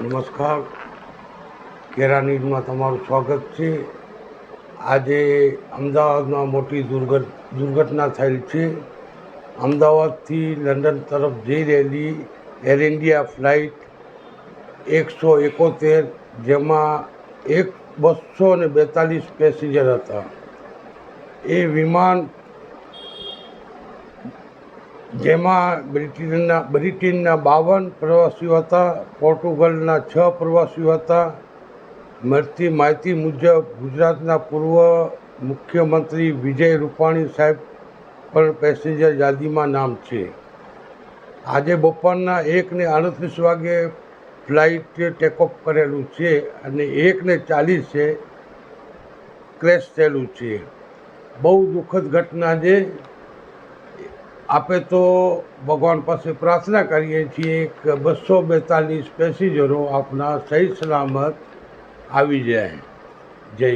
નમસ્કાર, કેરા ન્યૂઝમાં તમારું સ્વાગત છે. આજે અમદાવાદમાં મોટી દુર્ઘટના થયેલ છે. અમદાવાદથી લંડન તરફ જઈ રહેલી એર ઇન્ડિયા ફ્લાઇટ 171, જેમાં 242 પેસેન્જર હતા. એ વિમાન જેમાં બ્રિટનના 52 પ્રવાસીઓ હતા, પોર્ટુગલના 6 પ્રવાસીઓ હતા. મળતી માહિતી મુજબ ગુજરાતના પૂર્વ મુખ્યમંત્રી વિજય રૂપાણી સાહેબ પણ પેસેન્જર યાદીમાં નામ છે. આજે બપોરના 1:38 વાગે ફ્લાઇટ ટેકઓફ કરેલું છે અને 1:40 ક્રેશ થયેલું છે. બહુ દુઃખદ ઘટના છે. આપણે તો ભગવાન પાસે પ્રાર્થના કરીએ છીએ કે 242 પેસેન્જરો આપણા સહી સલામત આવી જાય. જય